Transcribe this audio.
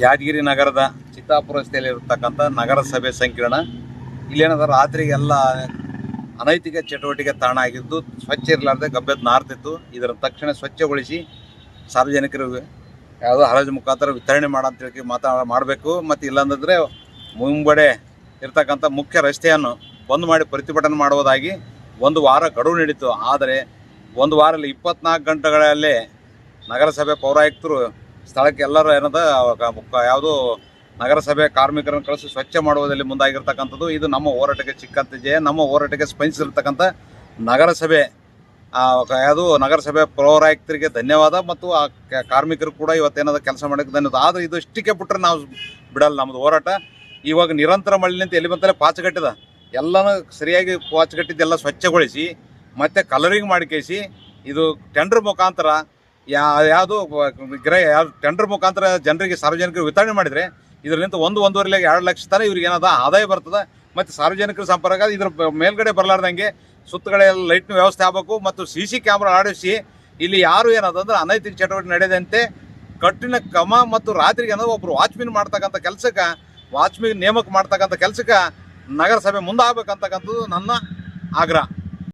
ಯಾದಗಿರಿ ನಗರದ ಚಿತ್ತಾಪುರ ರಸ್ತೆಯಲ್ಲಿ ಇರತಕ್ಕಂಥ ನಗರಸಭೆ ಸಂಕೀರ್ಣ ಇಲ್ಲೇನದ ರಾತ್ರಿಗೆಲ್ಲ ಅನೈತಿಕ ಚಟುವಟಿಕೆ ತಾಣ ಆಗಿದ್ದು ಸ್ವಚ್ಛ ಇರಲಾರ್ದೆ ಗಬ್ಬೆದ್ದು ನಾರ್ತಿತ್ತು. ಇದರ ತಕ್ಷಣ ಸ್ವಚ್ಛಗೊಳಿಸಿ ಸಾರ್ವಜನಿಕರಿಗೆ ಯಾವುದೋ ಹರಾಜು ಮುಖಾಂತರ ವಿತರಣೆ ಮಾಡಂತೇಳಿ ಮಾಡಬೇಕು. ಮತ್ತು ಇಲ್ಲಾಂದರೆ ಮುಂಬಡೆ ಇರ್ತಕ್ಕಂಥ ಮುಖ್ಯ ರಸ್ತೆಯನ್ನು ಬಂದ್ ಮಾಡಿ ಪ್ರತಿಭಟನೆ ಮಾಡುವುದಾಗಿ ಒಂದು ವಾರ ಗಡುವು ನೀಡಿತು. ಆದರೆ ಒಂದು ವಾರಲ್ಲಿ 24 ಗಂಟೆಗಳಲ್ಲೇ ನಗರಸಭೆ ಪೌರಾಯುಕ್ತರು ಸ್ಥಳಕ್ಕೆ ಎಲ್ಲರೂ ಯಾವುದೋ ನಗರಸಭೆ ಕಾರ್ಮಿಕರನ್ನು ಕಳಿಸಿ ಸ್ವಚ್ಛ ಮಾಡುವುದರಲ್ಲಿ ಮುಂದಾಗಿರ್ತಕ್ಕಂಥದ್ದು. ಇದು ನಮ್ಮ ಹೋರಾಟಕ್ಕೆ ಚಿಕ್ಕಂತ ಜಯ. ನಮ್ಮ ಹೋರಾಟಕ್ಕೆ ಸ್ಪಂದಿಸಿರ್ತಕ್ಕಂಥ ನಗರಸಭೆ ನಗರಸಭೆ ಪೌರಾಯುಕ್ತರಿಗೆ ಧನ್ಯವಾದ. ಮತ್ತು ಆ ಕಾರ್ಮಿಕರು ಕೂಡ ಇವತ್ತೇನಾದ್ರು ಕೆಲಸ ಮಾಡೋಕ್ಕೆ ಧನ್ಯವಾದ. ಆದರೆ ಇದು ಇಷ್ಟಕ್ಕೆ ಬಿಟ್ಟರೆ ನಾವು ಬಿಡಲ್ಲ. ನಮ್ಮದು ಹೋರಾಟ ಇವಾಗ ನಿರಂತರ ಮಳೆನಿಂದ ಎಲ್ಲಿ ಬಂತಲೇ ಪಾಚಗಟ್ಟಿದ ಎಲ್ಲನೂ ಸರಿಯಾಗಿ ಪಾಚಗಟ್ಟಿದ್ದೆಲ್ಲ ಸ್ವಚ್ಛಗೊಳಿಸಿ ಮತ್ತು ಕಲರಿಂಗ್ ಮಾಡಿಕೇಸಿ ಇದು ಟೆಂಡರ್ ಮುಖಾಂತರ ಟೆಂಡರ್ ಮುಖಾಂತರ ಜನರಿಗೆ ಸಾರ್ವಜನಿಕರಿಗೆ ವಿತರಣೆ ಮಾಡಿದರೆ ಇದರಿಂದ 1-1.5 ಲಕ್ಷ ತನಕ ಇವ್ರಿಗೆ ಏನದ ಆದಾಯ ಬರ್ತದೆ. ಮತ್ತು ಸಾರ್ವಜನಿಕರ ಸಂಪರ್ಕ ಇದ್ರ ಮೇಲ್ಗಡೆ ಬರಲಾರ್ದಂಗೆ ಸುತ್ತಗಡೆ ಎಲ್ಲ ಲೈಟ್ನ ವ್ಯವಸ್ಥೆ ಆಗಬೇಕು. ಮತ್ತು CC ಕ್ಯಾಮ್ರಾ ಆಡಿಸಿ ಇಲ್ಲಿ ಯಾರು ಏನದಂದ್ರೆ ಅನೈತಿಕ ಚಟುವಟಿಕೆ ನಡೆದಂತೆ ಕಠಿಣ ಕ್ರಮ ಮತ್ತು ರಾತ್ರಿಗೆ ಅನ್ನೋದು ಒಬ್ಬರು ವಾಚ್ಮನ್ ಮಾಡ್ತಕ್ಕಂಥ ಕೆಲಸಕ್ಕೆ ವಾಚ್ಮನ್ ನೇಮಕ ಮಾಡ್ತಕ್ಕಂಥ ಕೆಲಸಕ್ಕೆ ನಗರಸಭೆ ಮುಂದಾಗಬೇಕಂತಕ್ಕಂಥದ್ದು ನನ್ನ ಆಗ್ರಹ.